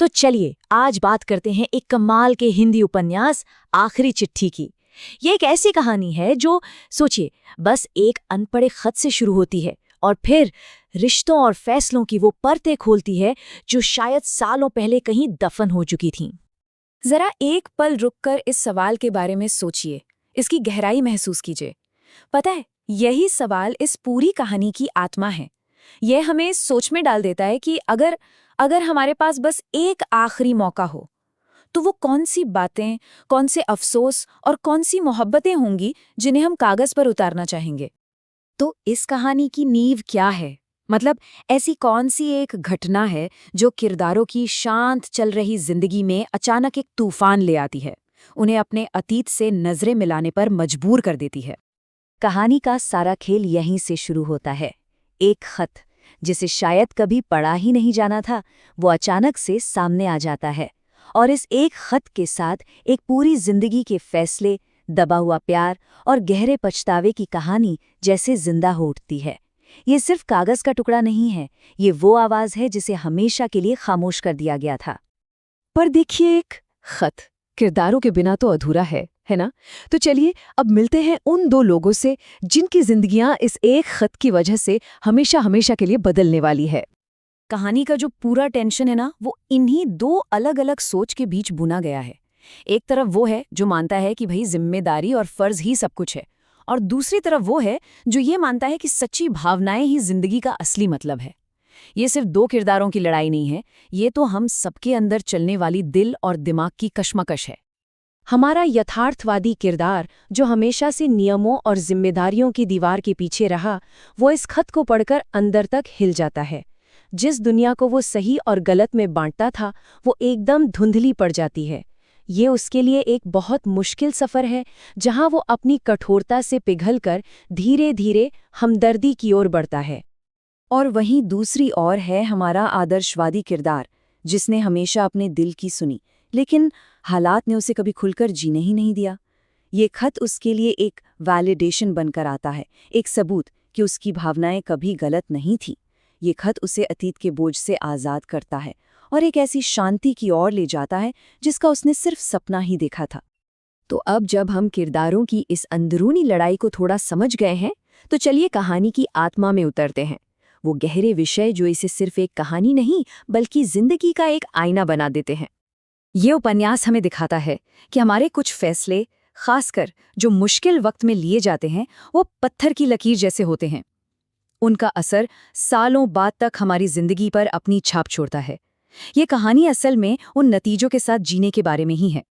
तो चलिए आज बात करते हैं एक कमाल के हिंदी उपन्यास आखिरी चिट्ठी की। ये एक ऐसी कहानी है जो सोचिए बस एक अनपढ़े खत से शुरू होती है और फिर रिश्तों और फैसलों की वो परतें खोलती है जो शायद सालों पहले कहीं दफन हो चुकी थीं। जरा एक पल रुककर इस सवाल के बारे में सोचिए, इसकी गहराई महसूस कीजिए। पता है, यही सवाल इस पूरी कहानी की आत्मा है। यह हमें सोच में डाल देता है कि अगर हमारे पास बस एक आखिरी मौका हो, तो वो कौन सी बातें, कौन से अफसोस और कौन सी मोहब्बतें होंगी जिन्हें हम कागज पर उतारना चाहेंगे। तो इस कहानी की नींव क्या है? मतलब ऐसी कौन सी एक घटना है जो किरदारों की शांत चल रही जिंदगी में अचानक एक तूफान ले आती है, उन्हें अपने अतीत से नजरें मिलाने पर मजबूर कर देती है। कहानी का सारा खेल यहीं से शुरू होता है। एक खत जिसे शायद कभी पढ़ा ही नहीं जाना था, वो अचानक से सामने आ जाता है और इस एक खत के साथ एक पूरी जिंदगी के फैसले, दबा हुआ प्यार और गहरे पछतावे की कहानी जैसे जिंदा हो उठती है। ये सिर्फ कागज का टुकड़ा नहीं है, ये वो आवाज है जिसे हमेशा के लिए खामोश कर दिया गया था। पर देखिए, एक खत किरदारों के बिना तो अधूरा है ना? तो चलिए अब मिलते हैं उन दो लोगों से जिनकी जिंदगियां इस एक खत की वजह से हमेशा हमेशा के लिए बदलने वाली है। कहानी का जो पूरा टेंशन है ना, वो इन्हीं दो अलग अलग सोच के बीच बुना गया है। एक तरफ वो है जो मानता है कि भाई जिम्मेदारी और फर्ज ही सब कुछ है, और दूसरी तरफ वो है जो ये मानता है कि सच्ची भावनाएं ही जिंदगी का असली मतलब है। ये सिर्फ दो किरदारों की लड़ाई नहीं है, ये तो हम सबके अंदर चलने वाली दिल और दिमाग की कश्मकश है। हमारा यथार्थवादी किरदार जो हमेशा से नियमों और जिम्मेदारियों की दीवार के पीछे रहा, वो इस खत को पढ़कर अंदर तक हिल जाता है। जिस दुनिया को वो सही और गलत में बांटता था, वो एकदम धुंधली पड़ जाती है। ये उसके लिए एक बहुत मुश्किल सफ़र है, जहां वो अपनी कठोरता से पिघलकर धीरे धीरे हमदर्दी की ओर बढ़ता है। और वहीं दूसरी ओर है हमारा आदर्शवादी किरदार, जिसने हमेशा अपने दिल की सुनी, लेकिन हालात ने उसे कभी खुलकर जीने ही नहीं दिया। ये खत उसके लिए एक वैलिडेशन बनकर आता है, एक सबूत कि उसकी भावनाएं कभी गलत नहीं थी। ये खत उसे अतीत के बोझ से आज़ाद करता है और एक ऐसी शांति की ओर ले जाता है जिसका उसने सिर्फ सपना ही देखा था। तो अब जब हम किरदारों की इस अंदरूनी लड़ाई को थोड़ा समझ गए हैं, तो चलिए कहानी की आत्मा में उतरते हैं, वो गहरे विषय जो इसे सिर्फ एक कहानी नहीं बल्कि जिंदगी का एक आईना बना देते हैं। ये उपन्यास हमें दिखाता है कि हमारे कुछ फैसले, खासकर जो मुश्किल वक्त में लिए जाते हैं, वो पत्थर की लकीर जैसे होते हैं। उनका असर सालों बाद तक हमारी जिंदगी पर अपनी छाप छोड़ता है। ये कहानी असल में उन नतीजों के साथ जीने के बारे में ही है।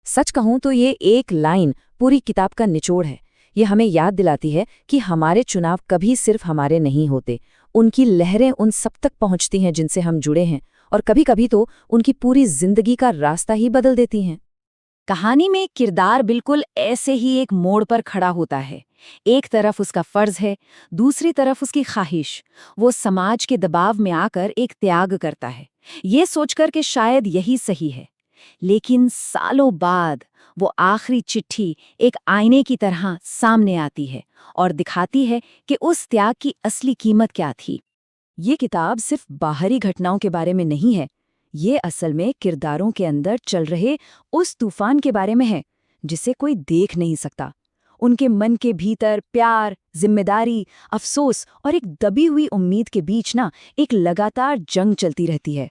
सच कहूं तो ये एक लाइन पूरी किताब का निचोड़ है। ये हमें याद दिलाती है कि हमारे चुनाव कभी सिर्फ हमारे नहीं होते, उनकी लहरें उन सब तक पहुंचती हैं जिनसे हम जुड़े हैं, और कभी-कभी तो उनकी पूरी जिंदगी का रास्ता ही बदल देती हैं। कहानी में किरदार बिल्कुल ऐसे ही एक मोड़ पर खड़ा होता है। एक तरफ उसका फर्ज है, दूसरी तरफ उसकी ख्वाहिश। वो समाज के दबाव में आकर एक त्याग करता है, ये सोचकर कि शायद यही सही है। लेकिन सालों बाद वो आखिरी चिट्ठी एक आईने की तरह सामने आती है और दिखाती है कि उस त्याग की असली कीमत क्या थी। ये किताब सिर्फ बाहरी घटनाओं के बारे में नहीं है, ये असल में किरदारों के अंदर चल रहे उस तूफान के बारे में है जिसे कोई देख नहीं सकता। उनके मन के भीतर प्यार, जिम्मेदारी, अफसोस और एक दबी हुई उम्मीद के बीच ना एक लगातार जंग चलती रहती है।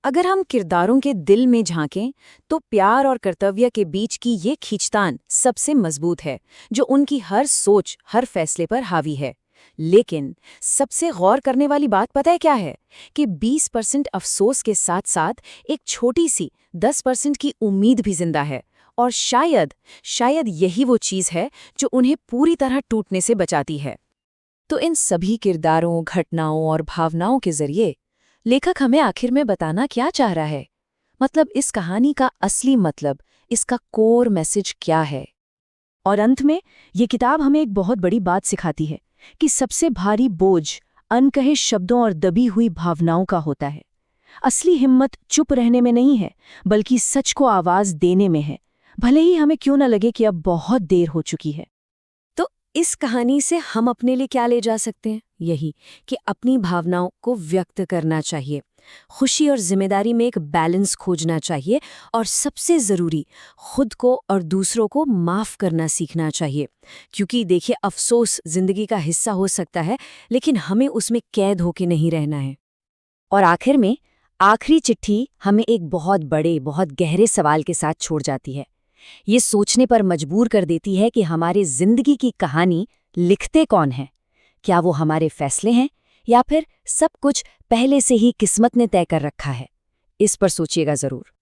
अगर हम किरदारों के दिल में झांकें, तो प्यार और कर्तव्य के बीच की ये खींचतान सबसे मजबूत है, जो उनकी हर सोच, हर फैसले पर हावी है। लेकिन सबसे गौर करने वाली बात पता है क्या है? कि 20% अफसोस के साथ साथ एक छोटी सी 10% की उम्मीद भी जिंदा है, और शायद यही वो चीज़ है जो उन्हें पूरी तरह टूटने से बचाती है। तो इन सभी किरदारों, घटनाओं और भावनाओं के जरिए लेखक हमें आखिर में बताना क्या चाह रहा है? मतलब इस कहानी का असली मतलब, इसका कोर मैसेज क्या है? और अंत में ये किताब हमें एक बहुत बड़ी बात सिखाती है कि सबसे भारी बोझ अनकहे शब्दों और दबी हुई भावनाओं का होता है। असली हिम्मत चुप रहने में नहीं है, बल्कि सच को आवाज देने में है, भले ही हमें क्यों न लगे कि अब बहुत देर हो चुकी है। तो इस कहानी से हम अपने लिए क्या ले जा सकते हैं? यही कि अपनी भावनाओं को व्यक्त करना चाहिए, खुशी और जिम्मेदारी में एक बैलेंस खोजना चाहिए और सबसे ज़रूरी खुद को और दूसरों को माफ़ करना सीखना चाहिए, क्योंकि देखिए अफसोस ज़िंदगी का हिस्सा हो सकता है, लेकिन हमें उसमें कैद होके नहीं रहना है। और आखिर में आखिरी चिट्ठी हमें एक बहुत बड़े, बहुत गहरे सवाल के साथ छोड़ जाती है। ये सोचने पर मजबूर कर देती है कि हमारी जिंदगी की कहानी लिखते कौन है? क्या वो हमारे फैसले हैं या फिर सब कुछ पहले से ही किस्मत ने तय कर रखा है? इस पर सोचिएगा जरूर।